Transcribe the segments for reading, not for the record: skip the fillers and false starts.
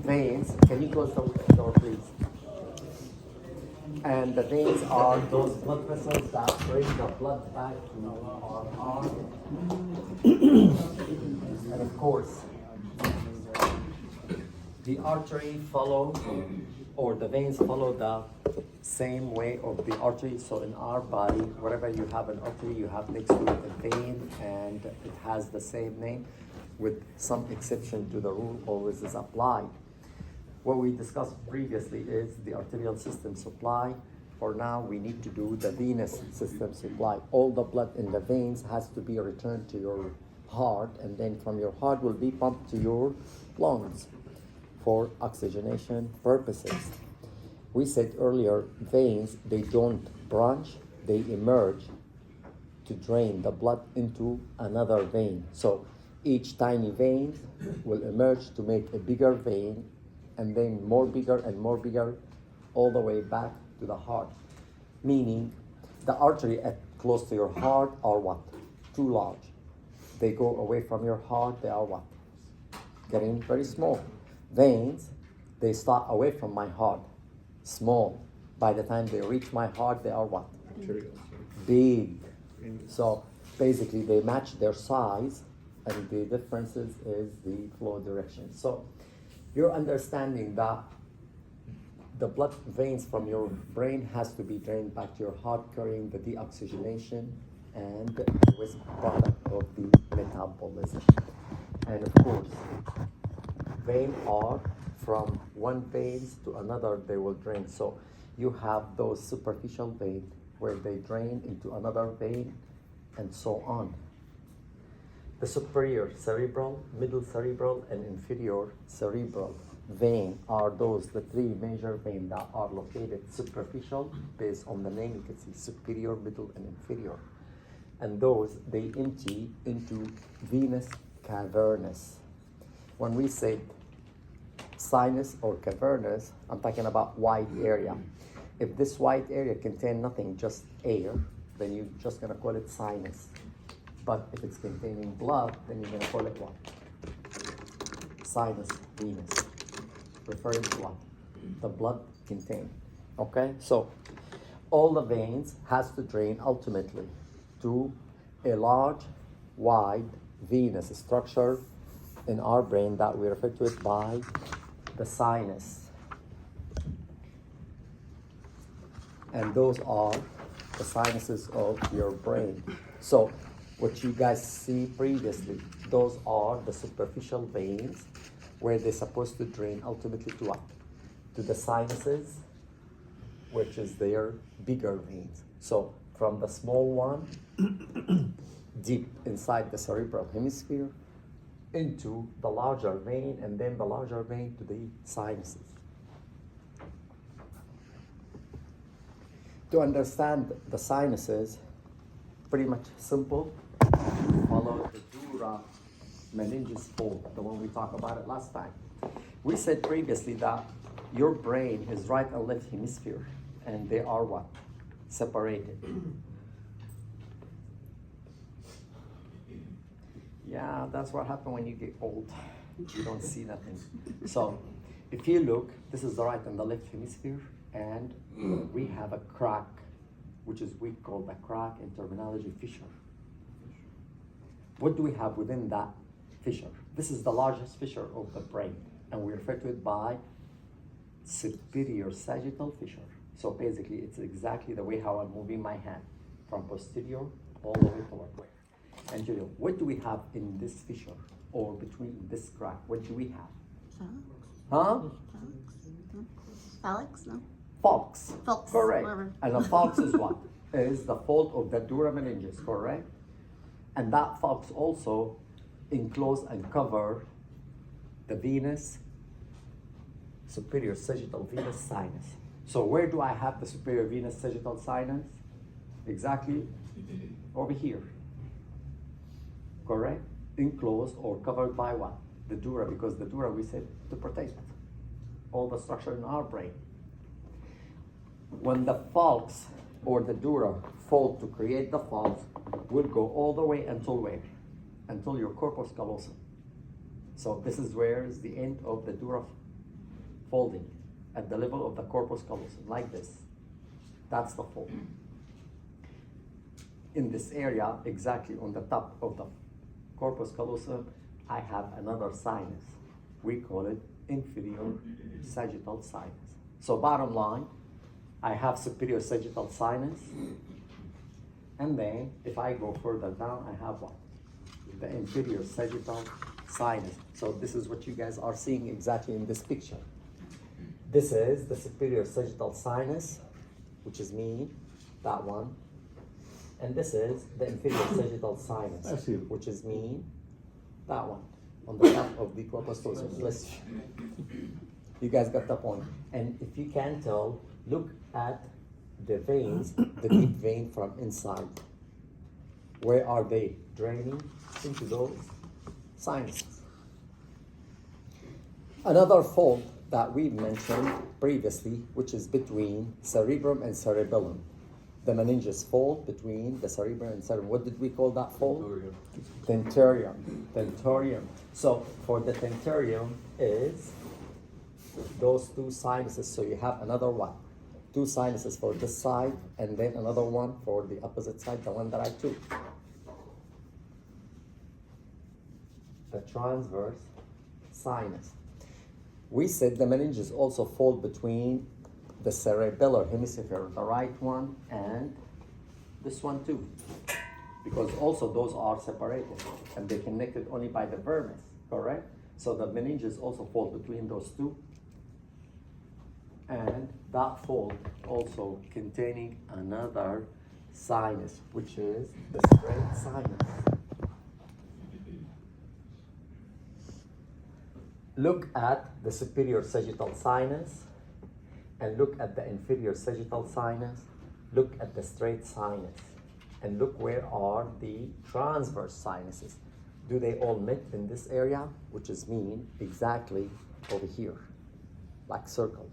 veins. Can you close the door, please? And the veins are those blood vessels that bring the blood back to our heart. And of course, the artery follow, or the veins follow the same way of the artery. So in our body, wherever you have an artery, you have next to it a vein, and it has the same name, with some exception to the rule always is applied. What we discussed previously is the arterial system supply. For now, we need to do the venous system supply. All the blood in the veins has to be returned to your heart, and then from your heart will be pumped to your lungs for oxygenation purposes. We said earlier, veins, they don't branch, they emerge to drain the blood into another vein. So each tiny vein will emerge to make a bigger vein, and then more bigger and more bigger, all the way back to the heart. Meaning, the artery at close to your heart are what? Too large. They go away from your heart, they are what? Getting very small. Veins, they start away from my heart, small. By the time they reach my heart, they are what? Big. So basically, they match their size, and the differences is the flow direction. So you're understanding that the blood veins from your brain has to be drained back to your heart, carrying the deoxygenation and the waste product of the metabolism. And of course, veins are from one vein to another, they will drain. So you have those superficial veins where they drain into another vein, and so on. The superior cerebral, middle cerebral, and inferior cerebral vein are the three major veins that are located superficial. Based on the name, you can see superior, middle, and inferior. And those, they empty into venous cavernous. When we say sinus or cavernous, I'm talking about wide area. If this wide area contains nothing, just air, then you're just gonna call it sinus. But if it's containing blood, then you're gonna call it what? Sinus venous, referring to what? The blood contained. Okay, so all the veins has to drain ultimately to a large, wide venous structure in our brain that we refer to it by the sinus. And those are the sinuses of your brain. So what you guys see previously, those are the superficial veins where they're supposed to drain ultimately to what? To the sinuses, which is their bigger veins. So from the small one, deep inside the cerebral hemisphere, into the larger vein, and then the larger vein to the sinuses. To understand the sinuses, pretty much simple. Follow the dura meninges fold, the one we talked about it last time. We said previously that your brain is right and left hemisphere, and they are what? Separated. Yeah, that's what happens when you get old. You don't see nothing. So if you look, this is the right and the left hemisphere, and we have a crack, which is we call the crack in terminology fissure. What do we have within that fissure? This is the largest fissure of the brain, and we refer to it by superior sagittal fissure. So basically, it's exactly the way how I'm moving my hand, from posterior all the way forward. And Julio, what do we have in this fissure, or between this crack? What do we have? Huh? Falix? No. Falx. Falx. Correct. Whatever. And a falx is what? Is the fold of the dura meninges, correct? And that falx also enclose and cover the venous, superior sagittal venous sinus. So where do I have the superior venous sagittal sinus? Exactly over here. Correct? Enclosed or covered by what? The dura, because the dura we said to protect all the structure in our brain. When the falx or the dura fold to create the falx, will go all the way until where? Until your corpus callosum. So this is where is the end of the dura folding at the level of the corpus callosum, like this. That's the fold. In this area, exactly on the top of the corpus callosum, I have another sinus. We call it inferior sagittal sinus. So bottom line, I have superior sagittal sinus, and then if I go further down, I have what? The inferior sagittal sinus. So this is what you guys are seeing exactly in this picture. This is the superior sagittal sinus, which is me, that one. And this is the inferior sagittal sinus, which is me, that one, on the top of the corpus callosum. You guys got the point. And if you can tell, look at the veins, the deep vein from inside. Where are they? Draining into those sinuses. Another fold that we mentioned previously, which is between cerebrum and cerebellum. The meninges fold between the cerebrum and cerebrum. What did we call that fold? Tentorium. Tentorium. So for the tentorium is those two sinuses. So you have another one. Two sinuses for this side, and then another one for the opposite side, the one that I took. The transverse sinus. We said the meninges also fold between the cerebellar hemisphere, the right one, and this one too, because also those are separated and they're connected only by the vermis, correct? So the meninges also fold between those two, and that fold also containing another sinus, which is the straight sinus. Look at the superior sagittal sinus and look at the inferior sagittal sinus. Look at the straight sinus and look where are the transverse sinuses. Do they all meet in this area, which is mean exactly over here, like circled?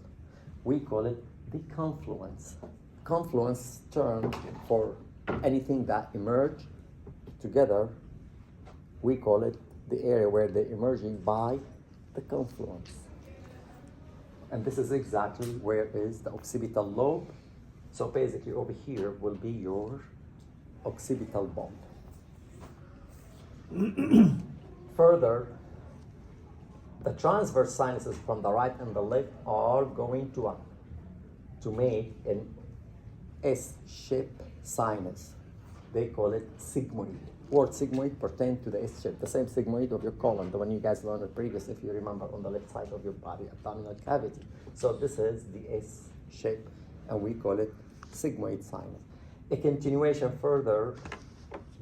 We call it the confluence. Confluence term for anything that emerge together. We call it the area where they're emerging by the confluence. And this is exactly where is the occipital lobe. So basically over here will be your occipital bone. Further, the transverse sinuses from the right and the left are going to make an S-shaped sinus. They call it sigmoid. Word sigmoid pertains to the S-shape, the same sigmoid of your colon, the one you guys learned previous, if you remember, on the left side of your body, abdominal cavity. So this is the S-shape, and we call it sigmoid sinus. A continuation further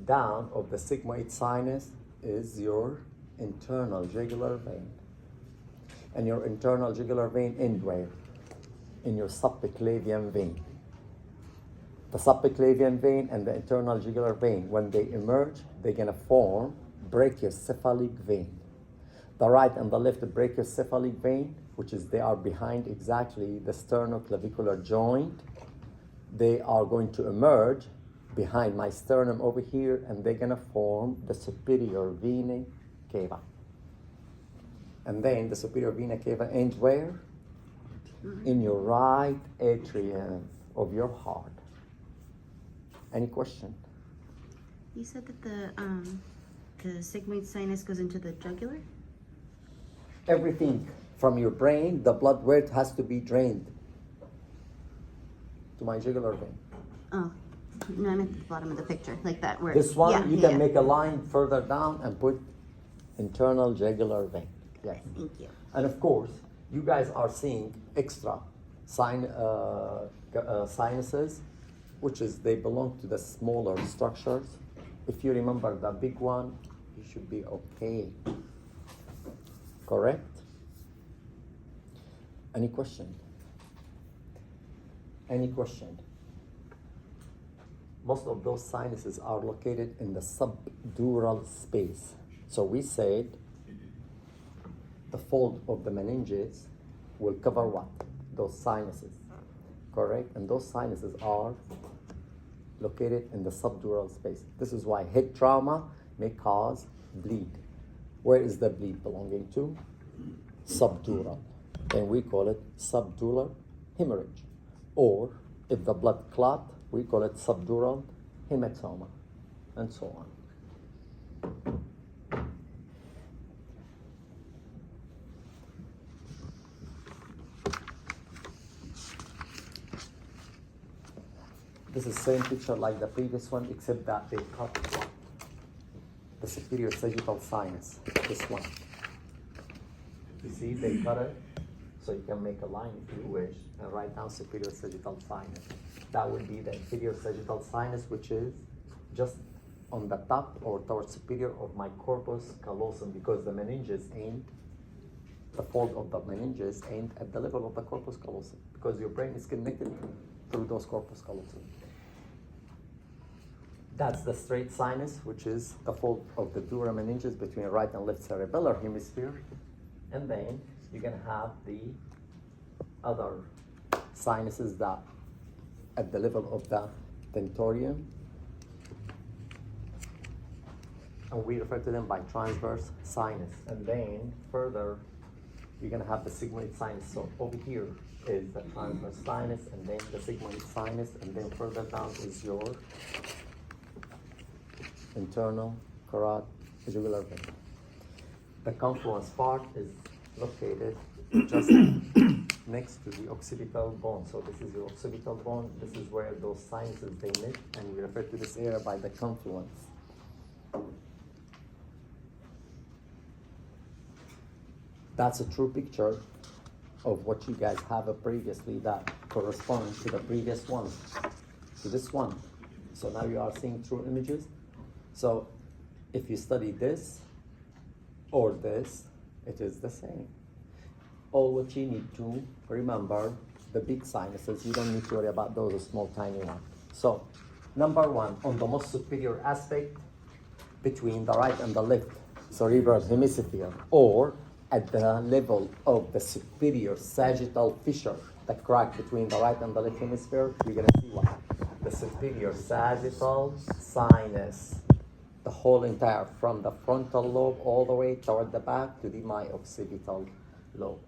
down of the sigmoid sinus is your internal jugular vein. And your internal jugular vein ends where? In your subclavian vein. The subclavian vein and the internal jugular vein, when they emerge, they're gonna form brachiocephalic vein. The right and the left brachiocephalic vein, which is they are behind exactly the sternoclavicular joint, they are going to emerge behind my sternum over here, and they're gonna form the superior vena cava. And then the superior vena cava ends where? In your right atrium of your heart. Any question? You said that the sigmoid sinus goes into the jugular? Everything from your brain, the blood, where it has to be drained? To my jugular vein. Oh, no, I'm at the bottom of the picture, like that. Where This one, yeah, you can make a line further down and put internal jugular vein. Yes. Thank you. And of course, you guys are seeing extra sinuses, which is they belong to the smaller structures. If you remember the big one, you should be okay. Correct? Any question? Any question? Most of those sinuses are located in the subdural space. So we said the fold of the meninges will cover what? Those sinuses. Correct? And those sinuses are located in the subdural space. This is why head trauma may cause bleed. Where is the bleed belonging to? Subdural. and we call it subdural hemorrhage. Or if the blood clot, we call it subdural hematoma, and so on. This is the same picture like the previous one, except that they cut the superior sagittal sinus, this one. You see, they cut it, so you can make a line if you wish, and write down superior sagittal sinus. That would be the inferior sagittal sinus, which is just on the top or towards superior of my corpus callosum, because the meninges ain't, the fold of the meninges ain't at the level of the corpus callosum, because your brain is connected through those corpus callosum. That's the straight sinus, which is the fold of the dura meninges between right and left cerebellar hemisphere. And then you're gonna have the other sinuses that at the level of the tentorium, and we refer to them by transverse sinus. And then further, you're gonna have the sigmoid sinus. So over here is the transverse sinus, and then the sigmoid sinus, and then further down is your internal carotid jugular vein. The confluence part is located just next to the occipital bone. So this is your occipital bone. This is where those sinuses they meet, and we refer to this area by the confluence. That's a true picture of what you guys have previously that corresponds to the previous one, to this one. So now you are seeing true images. So if you study this or this, it is the same. All what you need to remember, the big sinuses, you don't need to worry about those small tiny ones. So number one, on the most superior aspect between the right and the left cerebral hemisphere, or at the level of the superior sagittal fissure, the crack between the right and the left hemisphere, you're gonna see what? The superior sagittal sinus, the whole entire, from the frontal lobe all the way toward the back to the myoccipital lobe.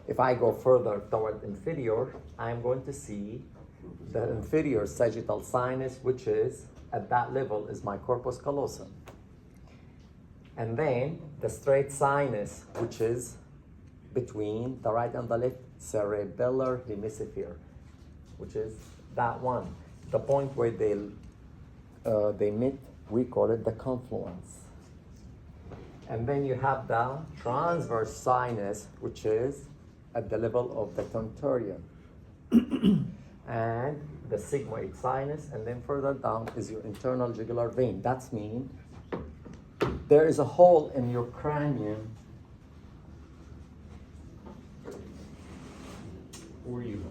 If I go further toward inferior, I'm going to see the inferior sagittal sinus, which is at that level is my corpus callosum. And then the straight sinus, which is between the right and the left cerebellar hemisphere, which is that one. The point where they meet, we call it the confluence. And then you have the transverse sinus, which is at the level of the tentorium. And the sigmoid sinus, and then further down is your internal jugular vein. That's mean there is a hole in your cranium. Where are you?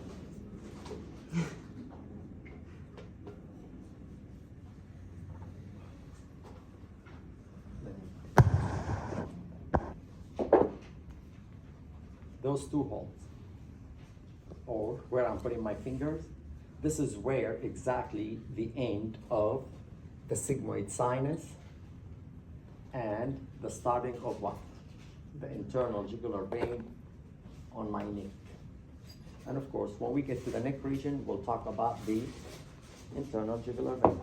Those two holes, or where I'm putting my fingers, this is where exactly the end of the sigmoid sinus and the starting of what? The internal jugular vein on my neck. And of course, when we get to the neck region, we'll talk about the internal jugular vein.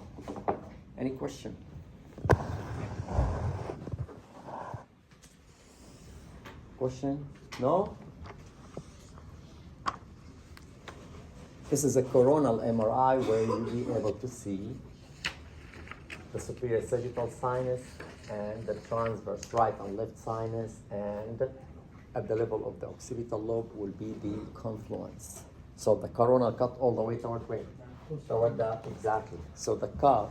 Any question? Question? No? This is a coronal MRI where you'll be able to see the superior sagittal sinus and the transverse right and left sinus, and at the level of the occipital lobe will be the confluence. So the coronal cut all the way toward where? Toward the, exactly. So the cut,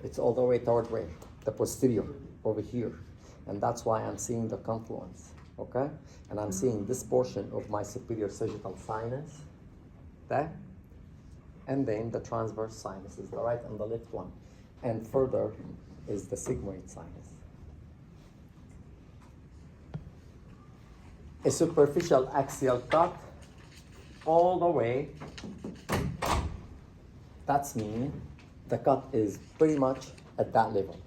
it's all the way toward where? The posterior, over here. And that's why I'm seeing the confluence, okay? And I'm seeing this portion of my superior sagittal sinus, there. And then the transverse sinus is the right and the left one. And further is the sigmoid sinus. A superficial axial cut all the way, that's mean the cut is pretty much at that level.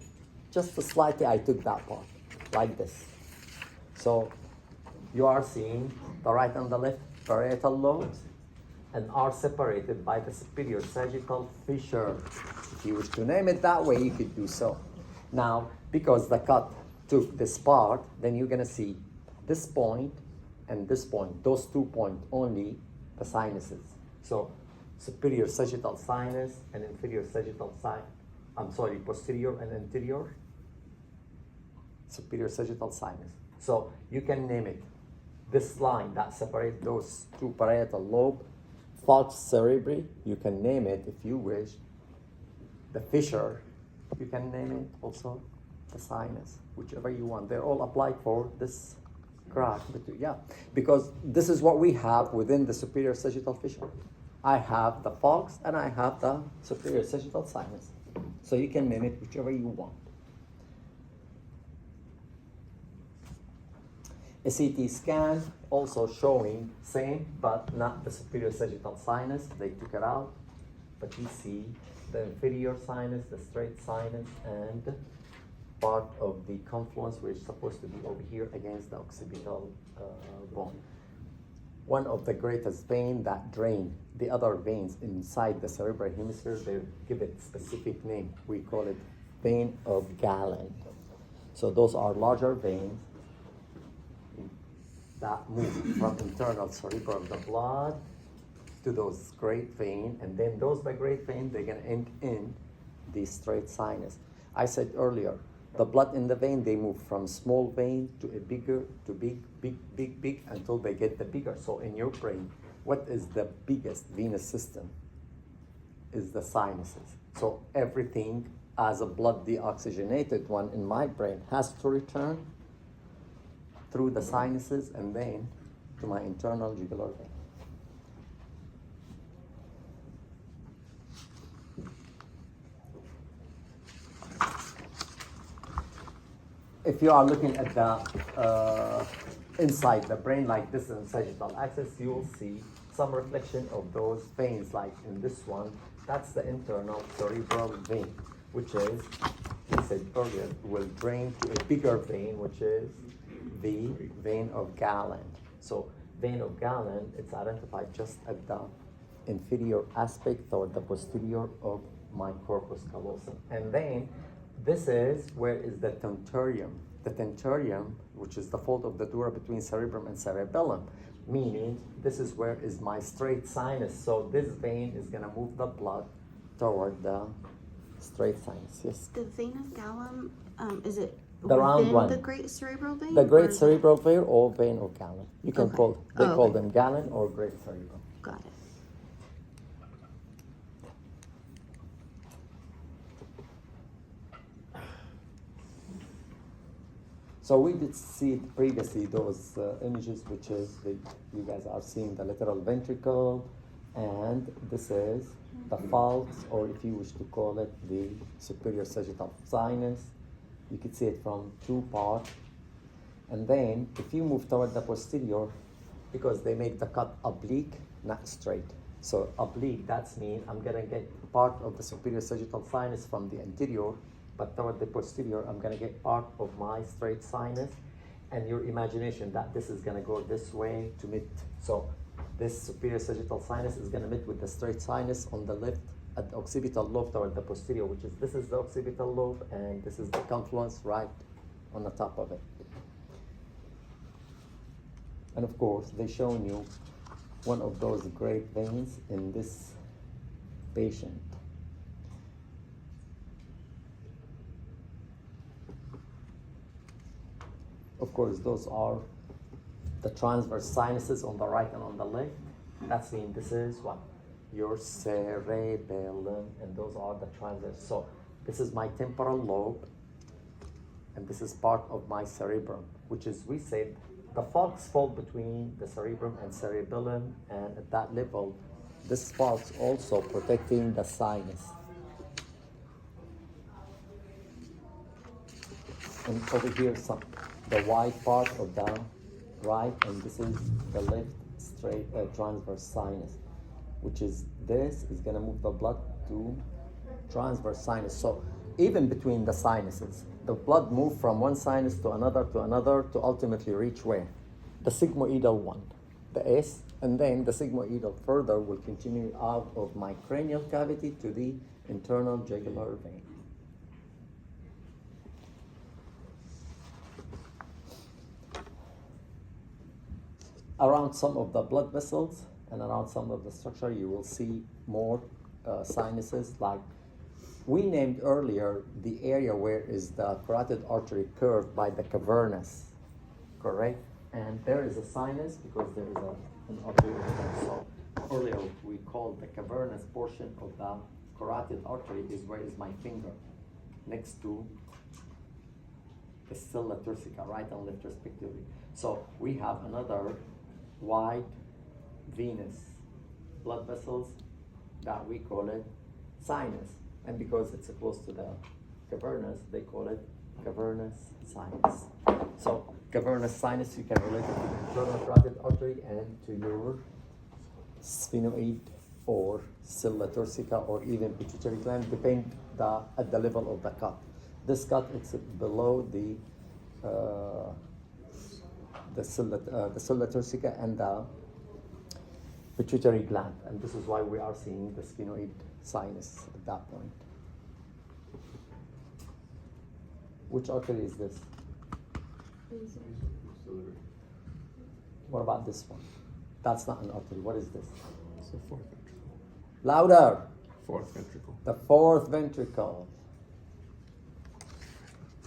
Just slightly I took that part, like this. So you are seeing the right and the left parietal lobes and are separated by the superior sagittal fissure. If you wish to name it that way, you could do so. Now, because the cut took this part, then you're gonna see this point and this point, those 2 points only, the sinuses. So superior sagittal sinus and inferior sagittal posterior and anterior superior sagittal sinus. So you can name it. This line that separates those two parietal lobe, falx cerebri, you can name it if you wish. The fissure, you can name it also the sinus, whichever you want. They're all applied for this crack. Yeah, because this is what we have within the superior sagittal fissure. I have the falx and I have the superior sagittal sinus. So you can name it whichever you want. A CT scan also showing same, but not the superior sagittal sinus. They took it out, but you see the inferior sinus, the straight sinus, and part of the confluence, which is supposed to be over here against the occipital bone. One of the greatest veins that drain the other veins inside the cerebral hemisphere, they give it specific name. We call it vein of Galen. So those are larger veins that move from internal cerebral of the blood to those great veins, and then those by great veins, they're gonna end in the straight sinus. I said earlier, the blood in the vein, they move from small vein to a bigger, to big, until they get the bigger. So in your brain, what is the biggest venous system? Is the sinuses. So everything as a blood deoxygenated one in my brain has to return through the sinuses and then to my internal jugular vein. If you are looking at the inside the brain like this in sagittal axis, you will see some reflection of those veins. Like in this one, that's the internal cerebral vein, which is, we said earlier, will drain to a bigger vein, which is the vein of Galen. So vein of Galen, it's identified just at the inferior aspect or the posterior of my corpus callosum. And then this is where is the tentorium. The tentorium, which is the fold of the dura between cerebrum and cerebellum, meaning this is where is my straight sinus. So this vein is gonna move the blood toward the straight sinus. Yes. The vein of Galen, is it the round within one? The great cerebral vein? The great cerebral vein or vein of Galen. You can Okay. call, they call them Galen or great cerebral. Got it. So we did see previously those images, which is you guys are seeing the lateral ventricle, and this is the falx, or if you wish to call it the superior sagittal sinus. You could see it from two parts. And then if you move toward the posterior, because they make the cut oblique, not straight. So oblique, that's mean I'm gonna get part of the superior sagittal sinus from the anterior, but toward the posterior, I'm gonna get part of my straight sinus, and your imagination that this is gonna go this way to meet. So this superior sagittal sinus is gonna meet with the straight sinus on the left at the occipital lobe toward the posterior, which is, this is the occipital lobe, and this is the confluence right on the top of it. And of course, they shown you one of those great veins in this patient. Of course, those are the transverse sinuses on the right and on the left. That's mean this is what? Your cerebellum, and those are the transverse. So this is my temporal lobe, and this is part of my cerebrum, which is, we said, the falx fall between the cerebrum and cerebellum, and at that level, this falx also protecting the sinus. And over here, the white part of the right, and this is the left straight transverse sinus, which is, this is gonna move the blood to transverse sinus. So even between the sinuses, the blood move from one sinus to another to ultimately reach where? the sigmoidal one, the S, and then the sigmoidal further will continue out of my cranial cavity to the internal jugular vein. Around some of the blood vessels and around some of the structure, you will see more sinuses. Like we named earlier the area where is the carotid artery curved by the cavernous, correct? And there is a sinus because there is an artery over there. So earlier we called the cavernous portion of the carotid artery is where is my finger, next to the stilla turcica, right and left respectively. So we have another wide venous blood vessels that we call it sinus. And because it's close to the cavernous, they call it cavernous sinus. So cavernous sinus, you can relate it to the internal carotid artery and to your sphenoid or stilla turcica or even pituitary gland, depend at the level of the cut. This cut, it's below the stilla turcica and the pituitary gland, and this is why we are seeing the sphenoid sinus at that point. Which artery is this? What about this one? That's not an artery. What is this? It's the fourth ventricle. Louder. Fourth ventricle. The fourth ventricle.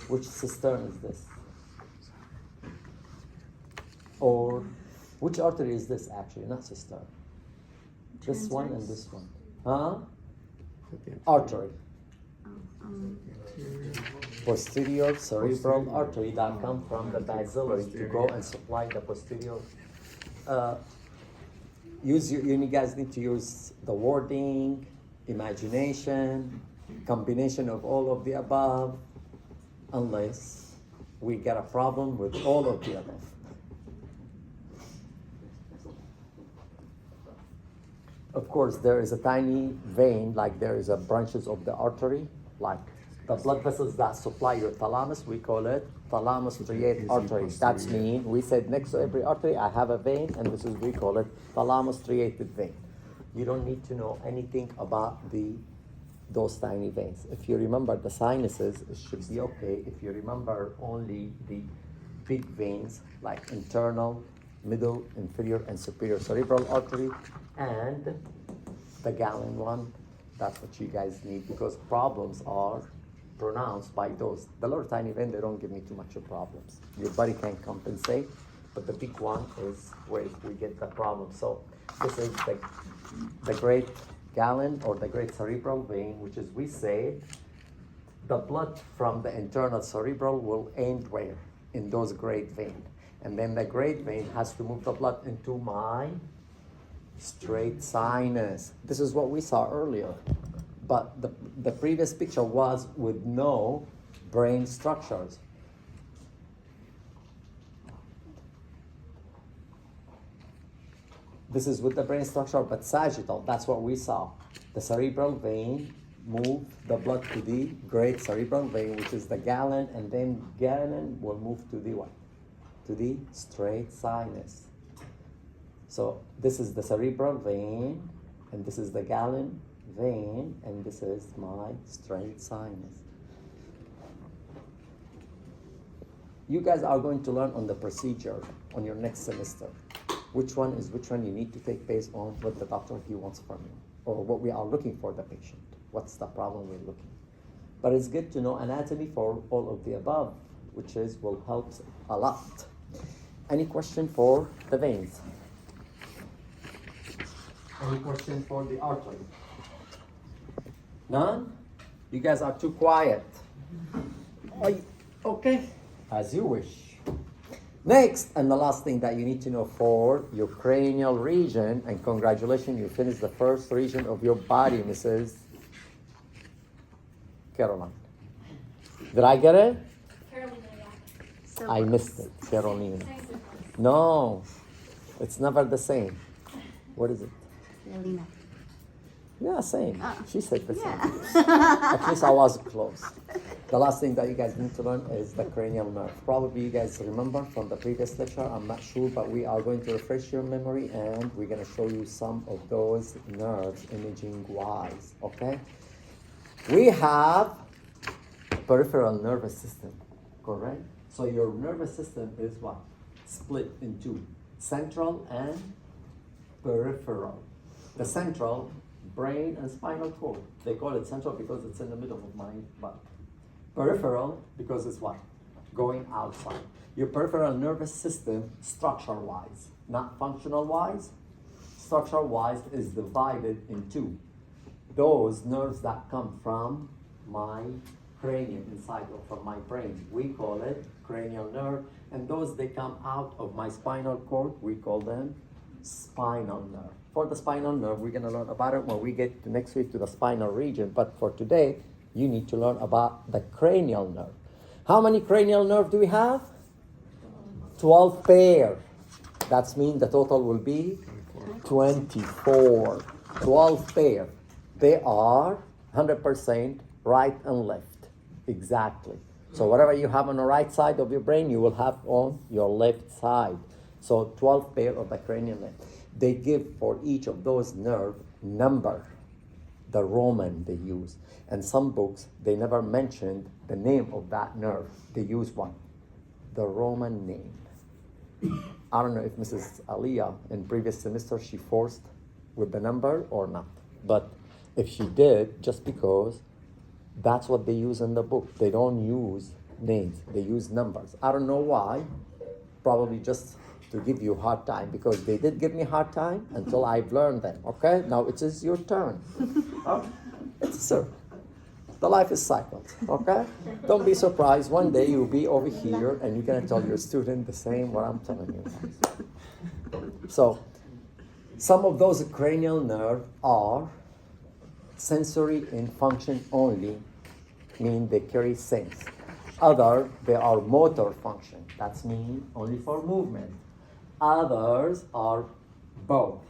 Which cistern is this? Or which artery is this actually? Not cistern. This one and this one. Huh? Artery. Posterior cerebral artery that come from the maxillary to go and supply the posterior. You guys need to use the wording, imagination, combination of all of the above, unless we get a problem with all of the above. Of course, there is a tiny vein, like there is a branches of the artery, like the blood vessels that supply your thalamus, we call it thalamus striate artery. That's me. We said next to every artery, I have a vein, and this is, we call it thalamus striated vein. You don't need to know anything about those tiny veins. If you remember the sinuses, it should be okay. If you remember only the big veins, like internal, middle, inferior, and superior cerebral artery, and the gallon one, that's what you guys need, because problems are pronounced by those. The little tiny vein, they don't give me too much of problems. Your body can compensate, but the big one is where we get the problem. So this is the great gallon or the great cerebral vein, which is, we say, the blood from the internal cerebral will end where? In those great veins. And then the great vein has to move the blood into my straight sinus. This is what we saw earlier. But the previous picture was with no brain structures. This is with the brain structure, but sagittal. That's what we saw. The cerebral vein move the blood to the great cerebral vein, which is the gallon, and then gallon will move to the what? To the straight sinus. So this is the cerebral vein, and this is the gallon vein, and this is my straight sinus. You guys are going to learn on the procedure on your next semester. Which one is which one you need to take based on what the doctor he wants from you, or what we are looking for the patient. What's the problem we're looking? But it's good to know anatomy for all of the above, which will help a lot. Any question for the veins? Any question for the artery? None? You guys are too quiet. Okay, as you wish. Next, and the last thing that you need to know for your cranial region, and congratulations, you finished the first region of your body, Mrs. Caroline. Did I get it? Carolina, yeah. So I missed it, Carolina. No, it's never the same. What is it? Carolina. Yeah, same. She said the same. Yeah. At least I was close. The last thing that you guys need to learn is the cranial nerve. Probably you guys remember from the previous lecture, I'm not sure, but we are going to refresh your memory and we're going to show you some of those nerves imaging wise, okay? We have peripheral nervous system, correct? So your nervous system is what? Split into central and peripheral. The central, brain and spinal cord. They call it central because it's in the middle of my body. Peripheral because it's what? Going outside. Your peripheral nervous system, structure-wise, not functional-wise, structure-wise is divided into those nerves that come from my cranium inside or from my brain. We call it cranial nerve. And those, they come out of my spinal cord, we call them spinal nerve. For the spinal nerve, we're going to learn about it when we get to next week to the spinal region. But for today, you need to learn about the cranial nerve. How many cranial nerve do we have? 12 pair. That means the total will be 24. 12 pair. They are 100% right and left. Exactly. So whatever you have on the right side of your brain, you will have on your left side. So 12 pair of the cranial nerve. They give for each of those nerve number, the Roman they use. And some books, they never mentioned the name of that nerve. They use what? The Roman name. I don't know if Mrs. Aliyah in previous semester, she forced with the number or not. But if she did, just because that's what they use in the book. They don't use names, they use numbers. I don't know why, probably just to give you a hard time, because they did give me a hard time until I've learned them, okay? Now it is your turn. Okay? It's a circle. The life is cycled, okay? Don't be surprised, one day you'll be over here and you're gonna tell your student the same what I'm telling you. So, some of those cranial nerve are sensory in function only, mean they carry sense. Other, they are motor function. That's mean only for movement. Others are both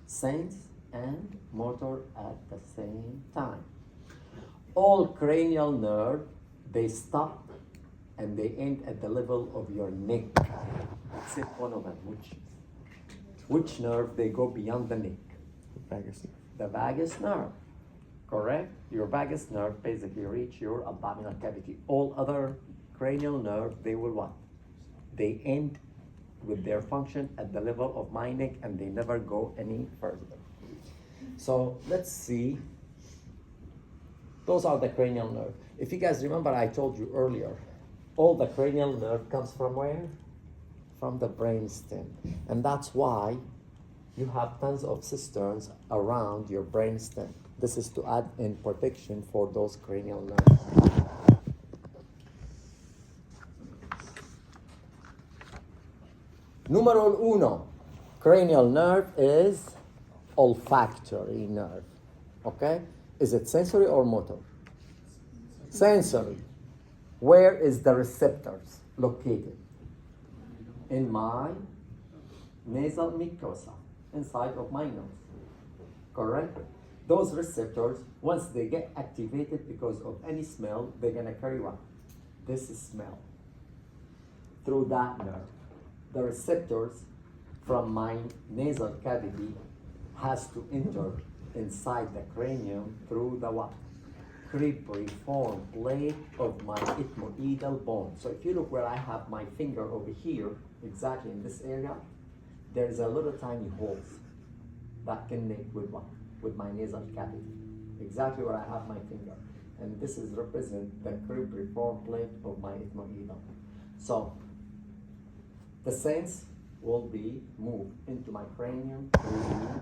sense and motor at the same time. All cranial nerve, they stop and they end at the level of your neck. Except one of them, which nerve they go beyond the neck? Vagus nerve. The vagus nerve. Correct? Your vagus nerve basically reach your abdominal cavity. All other cranial nerve, they will what? They end with their function at the level of my neck and they never go any further. So let's see. Those are the cranial nerve. If you guys remember, I told you earlier, all the cranial nerve comes from where? From the brainstem. And that's why you have tons of cisterns around your brainstem. This is to add in protection for those cranial nerves. Numero uno, cranial nerve is olfactory nerve. Okay? Is it sensory or motor? Sensory. Where is the receptors located? In my nasal mucosa, inside of my nose. Correct? Those receptors, once they get activated because of any smell, they're gonna carry what? This is smell through that nerve. The receptors from my nasal cavity has to enter inside the cranium through the what? Cribriform plate of my ethmoidal bone. So if you look where I have my finger over here, exactly in this area, there's a little tiny holes that connect with what? With my nasal cavity. Exactly where I have my finger. And this is represent the cribriform plate of my ethmoidal. So the sense will be moved into my cranium through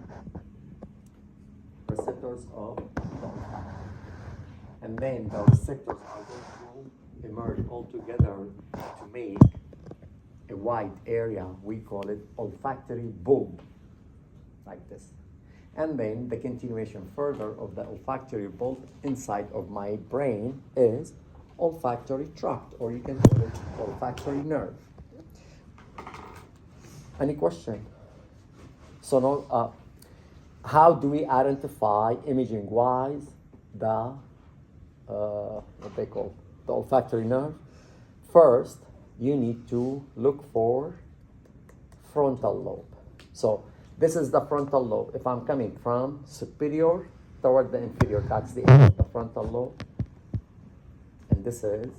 receptors of the olfactory. And then the receptors are going to emerge all together to make a wide area. We call it olfactory bulb, like this. And then the continuation further of the olfactory bulb inside of my brain is olfactory tract, or you can call it olfactory nerve. Any question? So no, how do we identify imaging-wise the what they call the olfactory nerve? First, you need to look for frontal lobe. So this is the frontal lobe. If I'm coming from superior toward the inferior, that's the end of the frontal lobe. And this is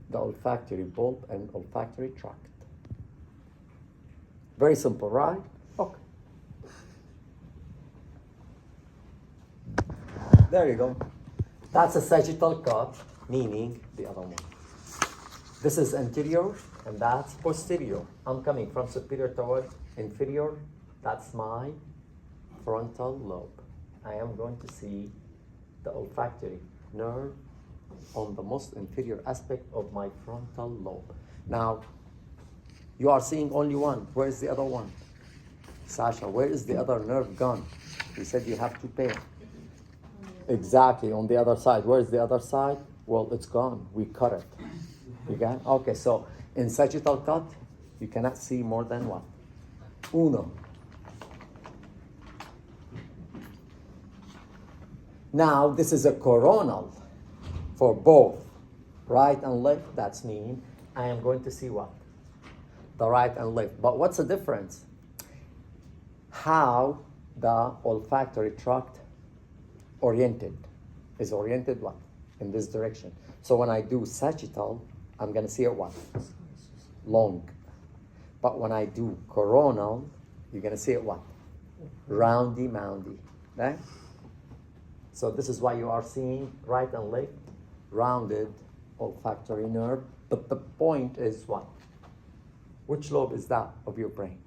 the olfactory bulb and olfactory tract. Very simple, right? Okay. There you go. That's a sagittal cut, meaning the other one. This is anterior and that's posterior. I'm coming from superior toward inferior. That's my frontal lobe. I am going to see the olfactory nerve on the most inferior aspect of my frontal lobe. Now, you are seeing only one. Where is the other one? Sasha, where is the other nerve gone? You said you have two pair. Exactly, on the other side. Where is the other side? Well, it's gone. We cut it. You got it? Okay, so in sagittal cut, you cannot see more than what? Uno. Now, this is a coronal for both right and left. That's mean I am going to see what? The right and left. But what's the difference? How the olfactory tract oriented is oriented what? In this direction. So when I do sagittal, I'm going to see it what? Long. But when I do coronal, you're going to see it what? Roundy moundy. Right? So this is why you are seeing right and left rounded olfactory nerve. But the point is what? Which lobe is that of your brain?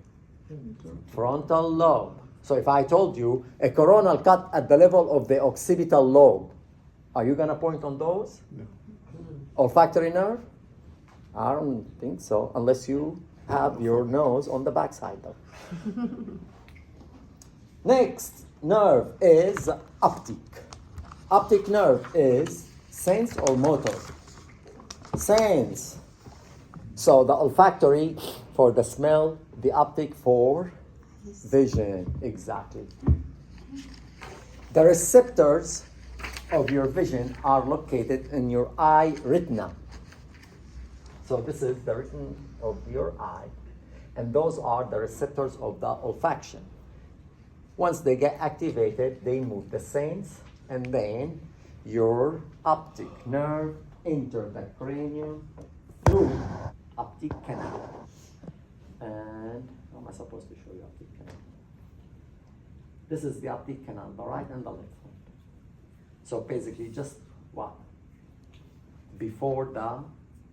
Frontal lobe. So if I told you a coronal cut at the level of the occipital lobe, are you going to point on those? No. Olfactory nerve? I don't think so, unless you have your nose on the backside though. Next nerve is optic. Optic nerve is sense or motor? Sense. So the olfactory for the smell, the optic for vision. Exactly. The receptors of your vision are located in your eye retina. So this is the retina of your eye. And those are the receptors of the olfaction. Once they get activated, they move the sense, and then your optic nerve enter the cranium through optic canal. And how am I supposed to show you optic canal? This is the optic canal, the right and the left one. So basically just what? Before the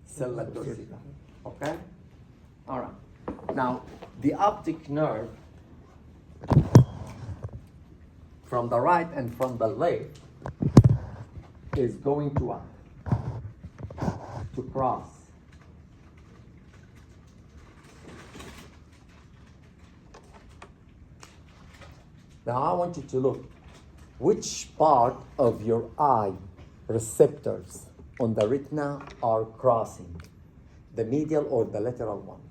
sella turcica. Okay? All right. Now, the optic nerve from the right and from the left is going to what? To cross. Now I want you to look which part of your eye receptors on the retina are crossing, the medial or the lateral one.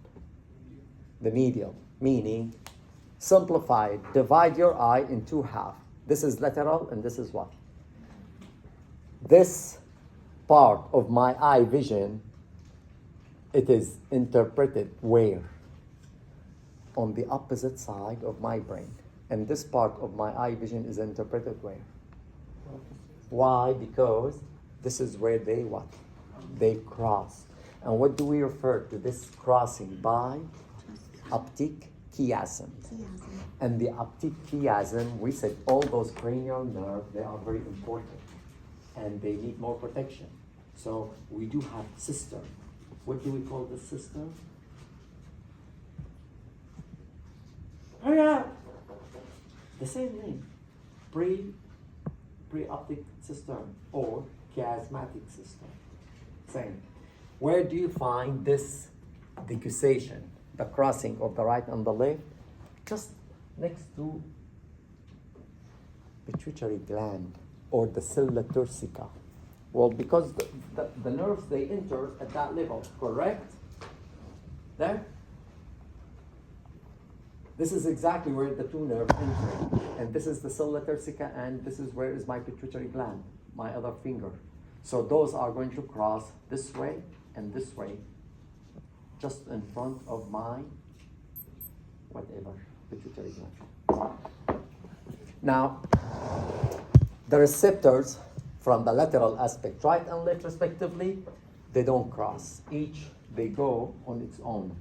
The medial, meaning simplify it, divide your eye in two halves. This is lateral and this is what? This part of my eye vision, it is interpreted where? On the opposite side of my brain. And this part of my eye vision is interpreted where? Why? Because this is where they what? They cross. And what do we refer to this crossing by? Optic chiasm. And the optic chiasm, we said all those cranial nerves, they are very important. And they need more protection. So we do have sister. What do we call the sister? Hurry up! The same name. Pre-optic cistern or chiasmatic cistern. Same. Where do you find this decussation, the crossing of the right and the left? Just next to pituitary gland or the sella turcica. Well, because the nerves, they enter at that level, correct? There? This is exactly where the two nerves enter. And this is the sella turcica, and this is where is my pituitary gland, my other finger. So those are going to cross this way and this way, just in front of my whatever, pituitary gland. Now, the receptors from the lateral aspect, right and left respectively, they don't cross. Each, they go on its own.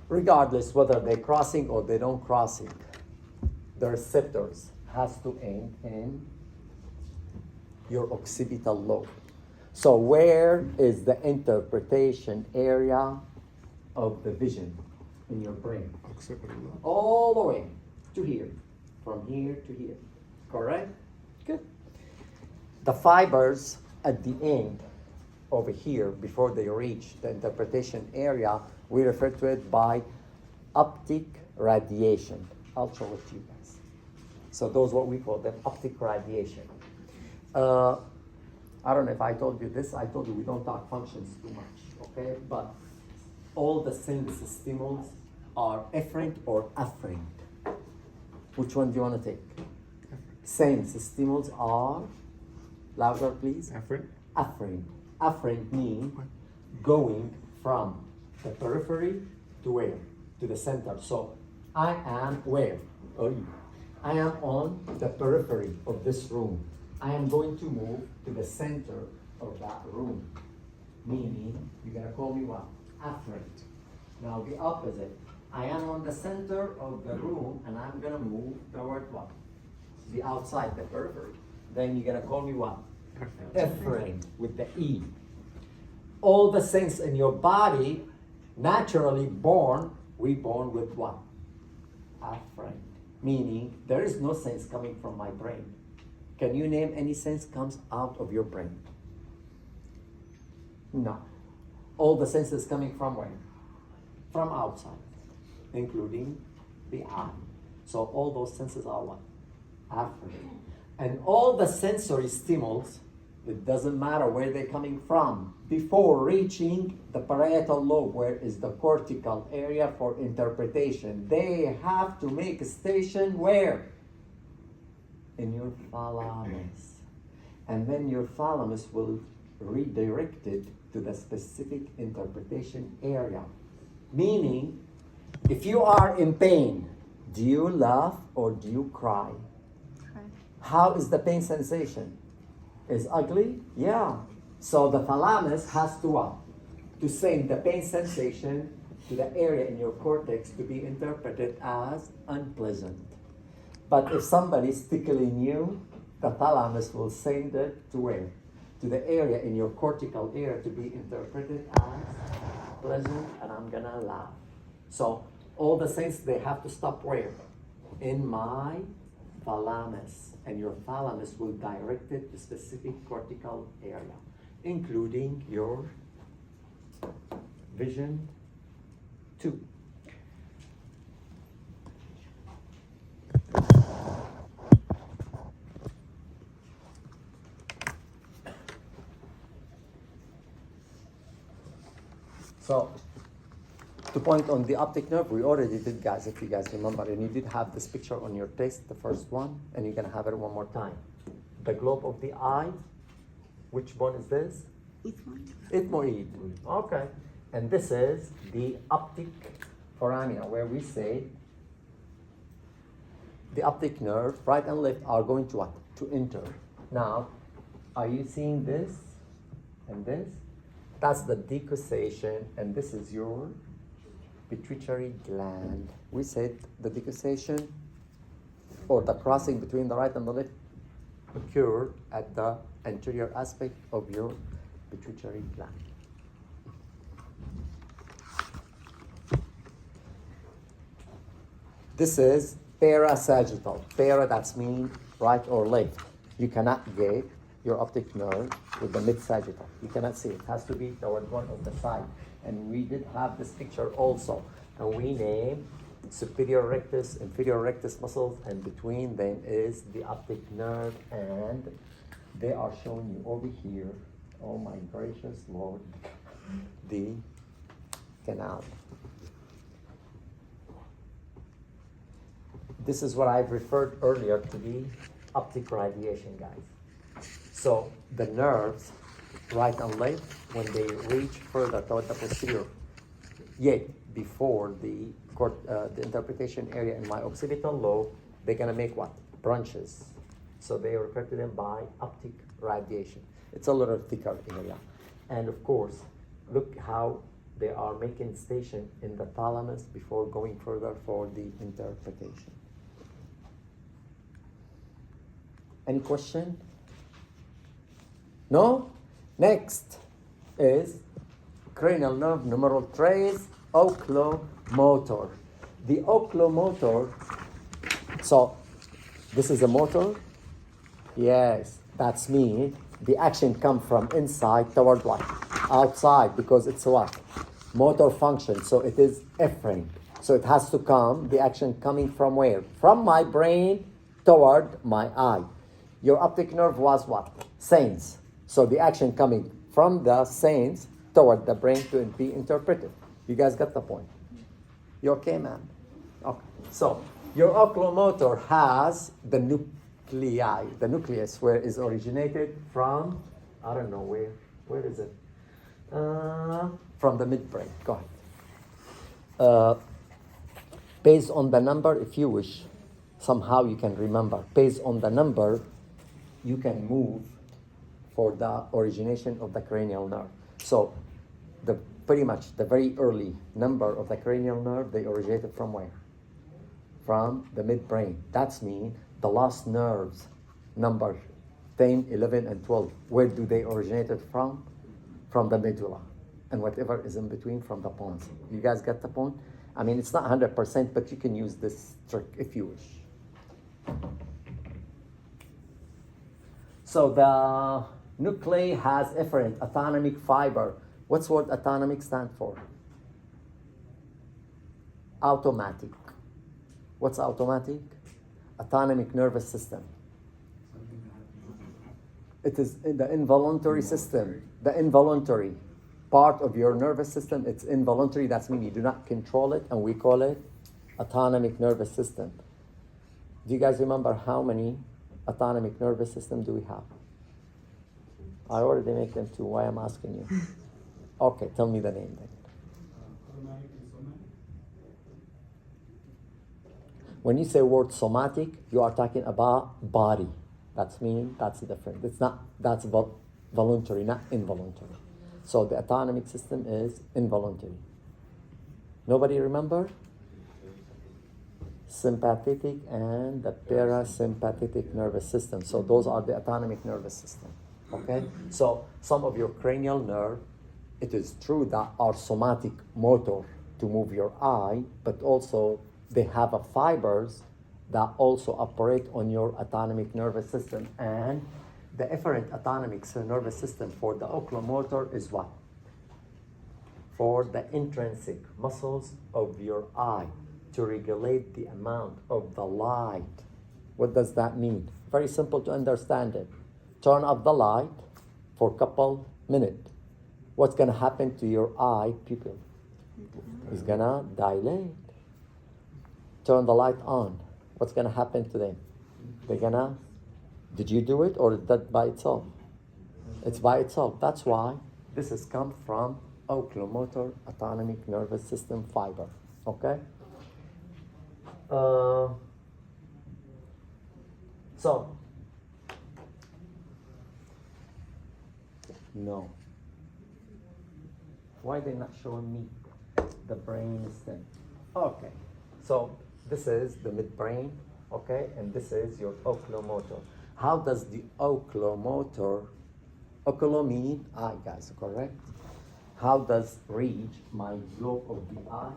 Regardless whether they're crossing or they don't crossing, the receptors has to end in your occipital lobe. So where is the interpretation area of the vision in your brain? Occipital lobe. All the way to here, from here to here. Correct? Good. The fibers at the end over here, before they reach the interpretation area, we refer to it by optic radiation. I'll show it to you guys. So those what we call them optic radiation. I don't know if I told you this. I told you we don't talk functions too much, okay? But all the sense stimulus are efferent or afferent. Which one do you want to take? Sense stimulus are, louder please. Afferent. Afferent. Afferent means going from the periphery to where? To the center. So I am where? I am on the periphery of this room. I am going to move to the center of that room. Meaning, you're gonna call me what? Afferent. Now the opposite. I am on the center of the room and I'm gonna move toward what? The outside, the periphery. Then you're gonna call me what? Efferent with the E. All the sense in your body, naturally born, we born with what? Afferent. Meaning there is no sense coming from my brain. Can you name any sense comes out of your brain? No. All the senses coming from where? From outside, including the eye. So all those senses are what? Afferent. And all the sensory stimulus, it doesn't matter where they're coming from, before reaching the parietal lobe, where is the cortical area for interpretation, they have to make a station where? In your thalamus. And then your thalamus will redirect it to the specific interpretation area. Meaning, if you are in pain, do you laugh or do you cry? Cry. How is the pain sensation? Is ugly? Yeah. So the thalamus has to what? To send the pain sensation to the area in your cortex to be interpreted as unpleasant. But if somebody is tickling you, the thalamus will send it to where? To the area in your cortical area to be interpreted as pleasant, and I'm gonna laugh. So all the sense, they have to stop where? In my thalamus. And your thalamus will direct it to specific cortical area, including your vision 2. So, to point on the optic nerve, we already did, guys, if you guys remember, and you did have this picture on your test, the first one, and you're gonna have it one more time. The globe of the eye, which bone is this? Ethmoid. Ethmoid. Okay. And this is the optic foramina, where we say the optic nerve, right and left, are going to what? To enter. Now, are you seeing this and this? That's the decussation, and this is your pituitary gland. We said the decussation or the crossing between the right and the left occurred at the anterior aspect of your pituitary gland. This is parasagittal. Para, that's mean right or left. You cannot get your optic nerve with the mid-sagittal. You cannot see it. It has to be toward one of the side. And we did have this picture also. And we name superior rectus, inferior rectus muscles, and between them is the optic nerve. And they are showing you over here. Oh my gracious Lord. the canal. This is what I've referred earlier to the optic radiation, guys. So the nerves, right and left, when they reach further toward the posterior, yet before the interpretation area in my occipital lobe, they're gonna make what? Branches. So they refer to them by optic radiation. It's a little thicker area. And of course, look how they are making station in the thalamus before going further for the interpretation. Any question? No? Next is cranial nerve numeral 3, oculomotor. The oculomotor, so this is a motor. Yes, that's me. The action come from inside toward what? Outside, because it's what? Motor function, so it is efferent. So it has to come, the action coming from where? From my brain toward my eye. Your optic nerve was what? Sense. So the action coming from the sense toward the brain to be interpreted. You guys got the point? You okay, man? Okay. So your oculomotor has the nuclei, the nucleus where is originated from, I don't know where is it? From the midbrain. Go ahead. Based on the number, if you wish, somehow you can remember. Based on the number, you can move for the origination of the cranial nerve. So pretty much the very early number of the cranial nerve, they originated from where? From the midbrain. That's mean the last nerves, number 10, 11, and 12, where do they originated from? From the medulla. And whatever is in between from the pons. You guys get the point? I mean, it's not 100%, but you can use this trick if you wish. So the nuclei has efferent autonomic fiber. What's what autonomic stand for? Automatic. What's automatic? Autonomic nervous system. It is in the involuntary system. The involuntary part of your nervous system, it's involuntary. That's mean you do not control it, and we call it autonomic nervous system. Do you guys remember how many autonomic nervous system do we have? I already make them two. Why I'm asking you? Okay, tell me the name then. When you say word somatic, you are talking about body. That's different. It's not, that's voluntary, not involuntary. So the autonomic system is involuntary. Nobody remember? Sympathetic and the parasympathetic nervous system. So those are the autonomic nervous system. Okay? So some of your cranial nerve, it is true that are somatic motor to move your eye, but also they have a fibers that also operate on your autonomic nervous system. And the efferent autonomic nervous system for the oculomotor is what? For the intrinsic muscles of your eye to regulate the amount of the light. What does that mean? Very simple to understand it. Turn off the light for a couple minutes. What's going to happen to your eye pupil? It's going to dilate. Turn the light on. What's going to happen to them? They're going to... Did you do it, or is that by itself? It's by itself. That's why this has come from oculomotor autonomic nervous system fiber. Okay? So, no. Why are they not showing me the brain stem? Okay. So, this is the midbrain, okay? And this is your oculomotor. How does the oculomotor, oculo mean eye, guys, correct? How does reach my globe of the eye?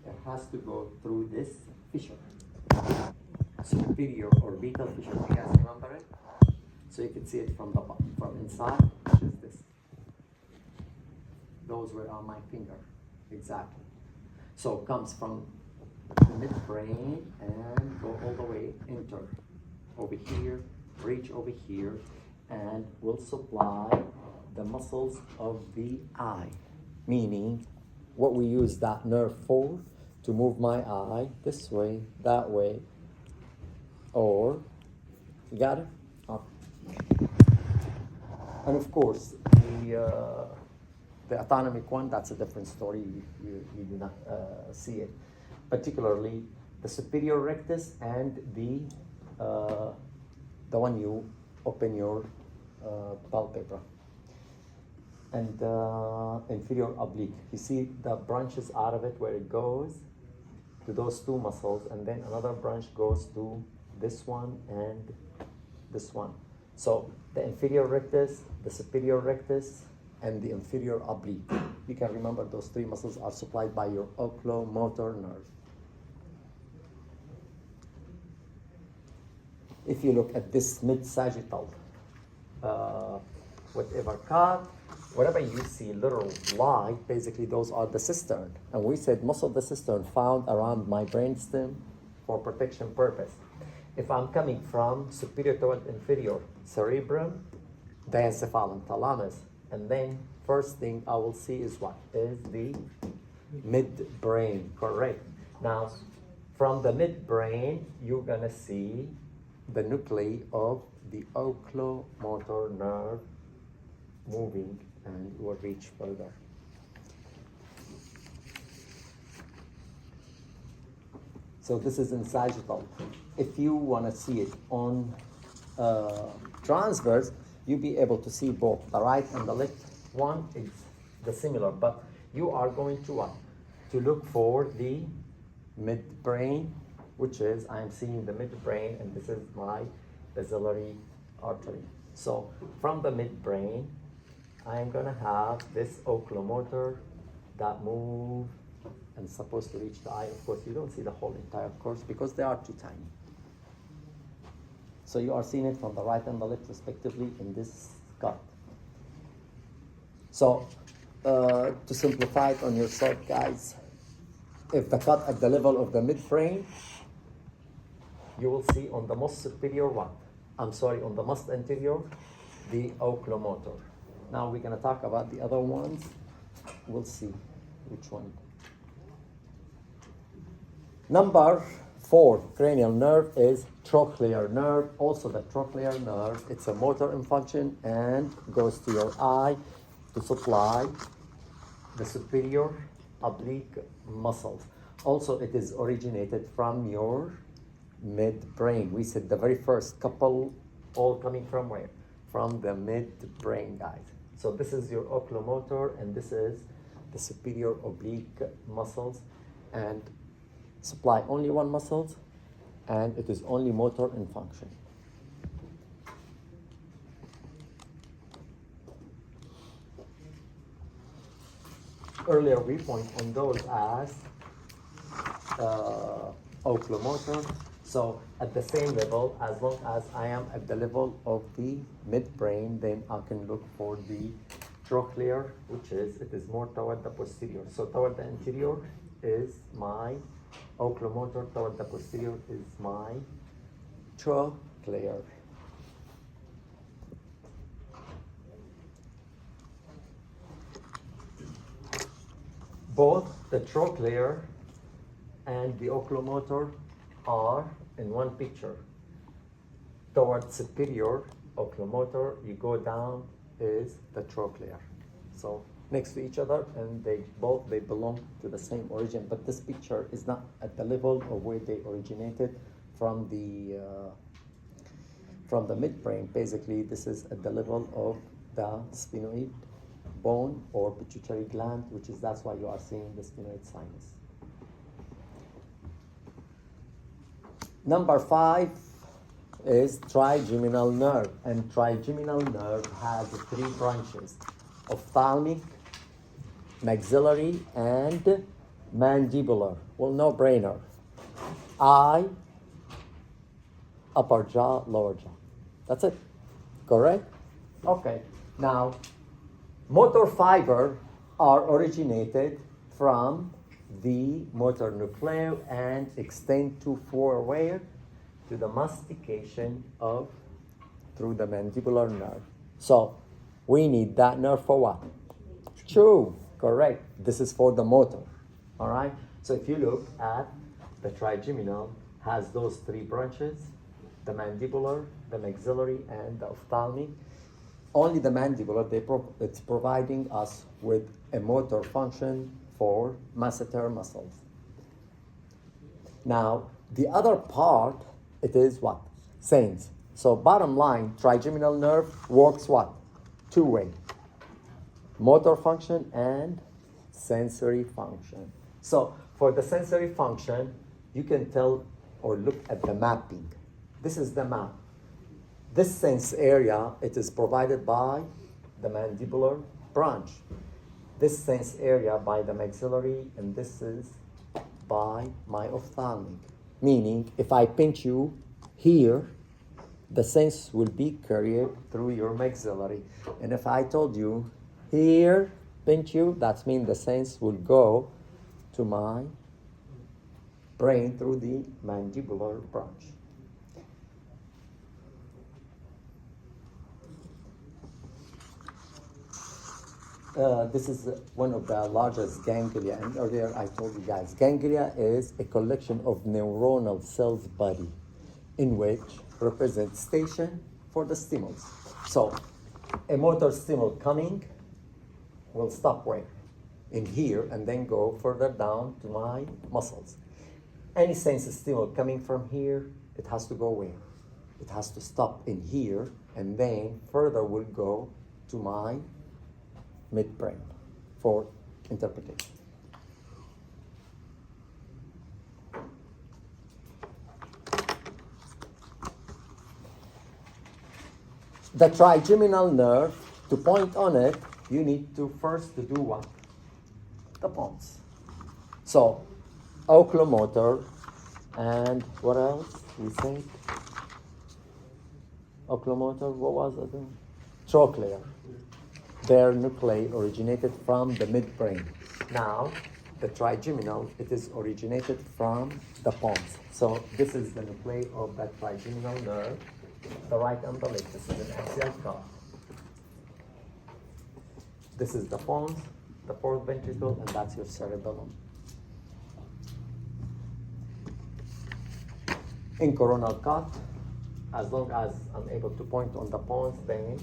It has to go through this fissure. Superior orbital fissure. You guys remember it? So you can see it from inside, which is this. Those were on my finger. Exactly. So it comes from the midbrain and go all the way, enter over here, reach over here, and will supply the muscles of the eye. meaning what we use that nerve for, to move my eye this way, that way, or, you got it? Okay. And of course, the autonomic one, that's a different story. You do not see it. Particularly the superior rectus and the one you open your palpebra. And inferior oblique. You see the branches out of it where it goes to those two muscles, and then another branch goes to this one and this one. So the inferior rectus, the superior rectus, and the inferior oblique. You can remember those three muscles are supplied by your oculomotor nerve. If you look at this mid-sagittal, whatever cut, whatever you see little light, basically those are the cistern. And we said most of the cistern found around my brainstem for protection purpose. If I'm coming from superior toward inferior, cerebrum, diencephalon, thalamus, and then first thing I will see is what? Is the midbrain, correct. Now, from the midbrain, you're gonna see the nuclei of the oculomotor nerve moving, and it will reach further. So this is in sagittal. If you want to see it on transverse, you'll be able to see both the right and the left one is the similar, but you are going to what? To look for the midbrain, which is, I'm seeing the midbrain, and this is my basilar artery. So from the midbrain, I'm gonna have this oculomotor that move and supposed to reach the eye. Of course, you don't see the whole entire course because they are too tiny. So you are seeing it from the right and the left respectively in this cut. So to simplify it on yourself, guys, if the cut at the level of the midbrain, you will see on the most superior one, on the most anterior, the oculomotor. Now we're gonna talk about the other ones. We'll see which one. Number 4 cranial nerve is trochlear nerve. Also the trochlear nerve, it's a motor in function and goes to your eye to supply the superior oblique muscles. Also, it is originated from your midbrain. We said the very first couple all coming from where? From the midbrain, guys. So this is your oculomotor, and this is the superior oblique muscles, and supply only one muscle, and it is only motor in function. Earlier we point on those as oculomotor. So at the same level, as long as I am at the level of the midbrain, then I can look for the trochlear, which is, it is more toward the posterior. So toward the anterior is my oculomotor, toward the posterior is my trochlear. Both the trochlear and the oculomotor are in one picture. Toward superior oculomotor, you go down is the trochlear. So next to each other, and they belong to the same origin, but this picture is not at the level of where they originated from the midbrain. Basically, this is at the level of the sphenoid bone or pituitary gland, that's why you are seeing the sphenoid sinus. Number 5 is trigeminal nerve, and trigeminal nerve has 3 branches: ophthalmic, maxillary, and mandibular. Well, no brainer. Eye, upper jaw, lower jaw. That's it. Correct? Okay. Now, motor fiber are originated from the motor nuclei and extend to where? To the mastication through the mandibular nerve. So we need that nerve for what? Chew. Correct. This is for the motor. All right. So if you look at the trigeminal, has those three branches: the mandibular, the maxillary, and the ophthalmic. Only the mandibular, it's providing us with a motor function for masseter muscles. Now, the other part, it is what? Sense. So bottom line, trigeminal nerve works what? Two-way. Motor function and sensory function. So for the sensory function, you can tell or look at the mapping. This is the map. This sense area, it is provided by the mandibular branch. This sense area by the maxillary, and this is by my ophthalmic. Meaning, if I pinch you here, the sense will be carried through your maxillary. And if I told you here, pinch you, that means the sense will go to my brain through the mandibular branch. This is one of the largest ganglia, and earlier I told you guys, ganglia is a collection of neuronal cells body in which represents station for the stimulus. So a motor stimulus coming will stop where? In here, and then go further down to my muscles. Any sense stimulus coming from here, it has to go where? It has to stop in here, and then further will go to my midbrain for interpretation. The trigeminal nerve, to point on it, you need to first to do what? The pons. So, oculomotor, and what else we said? Oculomotor, what was it? Trochlear. Their nuclei originated from the midbrain. Now, the trigeminal, it is originated from the pons. So this is the nuclei of that trigeminal nerve, the right and the left. This is an axial cuff. This is the pons, the fourth ventricle, and that's your cerebellum. In coronal cut, as long as I'm able to point on the pons, then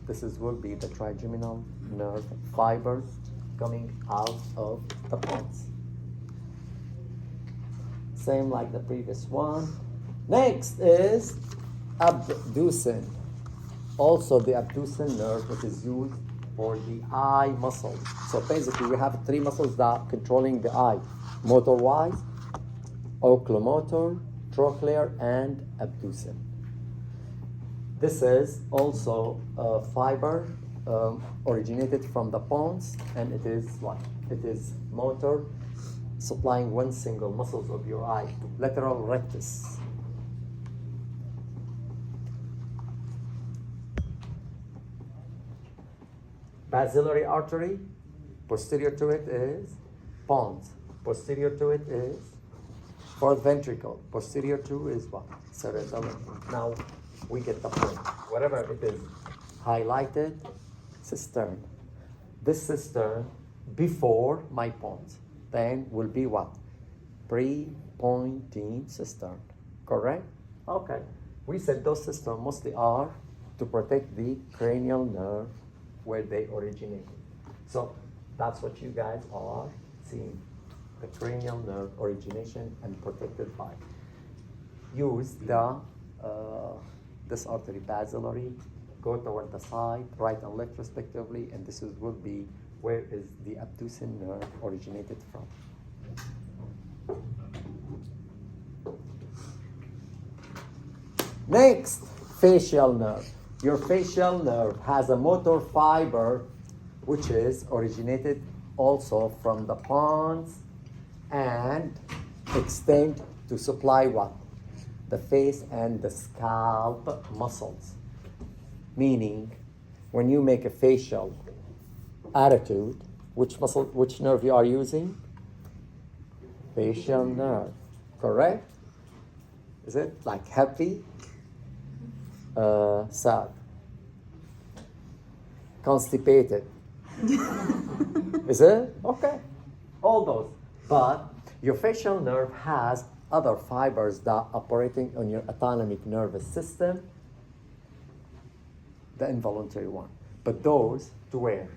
this will be the trigeminal nerve fibers coming out of the pons. Same like the previous one. Next is abducen. Also the abducen nerve, which is used for the eye muscle. So basically we have three muscles that are controlling the eye. Motor-wise, oculomotor, trochlear, and abducen. This is also a fiber originated from the pons, and it is what? It is motor, supplying one single muscles of your eye, lateral rectus. Basilar artery, posterior to it is pons. Posterior to it is fourth ventricle. Posterior to is what? Cerebellum. Now, we get the point. Whatever it is highlighted, cistern. This cistern before my pons, then will be what? Pre-pontine cistern. Correct? Okay. We said those cisterns mostly are to protect the cranial nerve where they originated. So that's what you guys are seeing. The cranial nerve origination and protected by. Use the this artery basilarly, go toward the side, right and left respectively, and this will be where is the abducen nerve originated from. Next, facial nerve. Your facial nerve has a motor fiber which is originated also from the pons and extend to supply what? The face and the scalp muscles. Meaning, when you make a facial attitude, which muscle, which nerve you are using? Facial nerve, correct? Is it like happy? Sad. Constipated. Is it? Okay. All those. But your facial nerve has other fibers that are operating on your autonomic nervous system, the involuntary one. But those to where?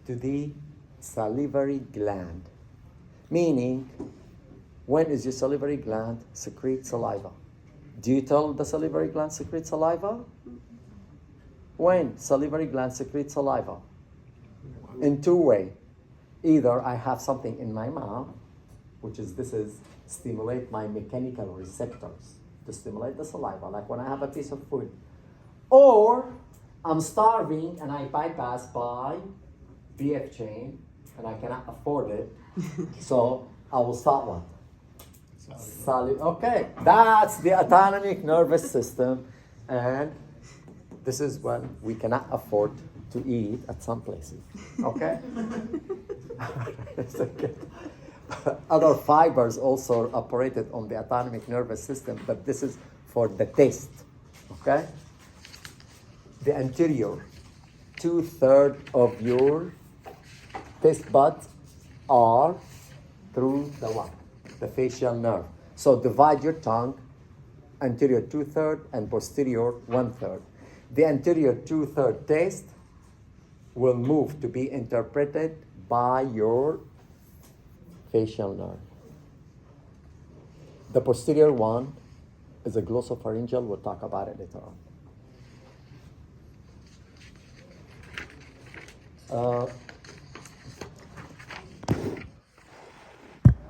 To the salivary gland. Meaning, when is your salivary gland secrete saliva? Do you tell the salivary gland secrete saliva? When salivary gland secrete saliva? In two ways. Either I have something in my mouth, which is stimulate my mechanical receptors to stimulate the saliva, like when I have a piece of food. Or I'm starving and I bypass by BF chain and I cannot afford it. So I will start what? Okay, that's the autonomic nervous system, and this is when we cannot afford to eat at some places. Okay? It's okay. Other fibers also operated on the autonomic nervous system, but this is for the taste. Okay? The anterior 2/3 of your taste buds are through the what? The facial nerve. So divide your tongue, anterior 2/3 and posterior 1/3. The anterior 2/3 taste will move to be interpreted by your facial nerve. The posterior one is a glossopharyngeal. We'll talk about it later on.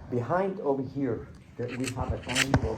Behind over here, we have a tiny hole.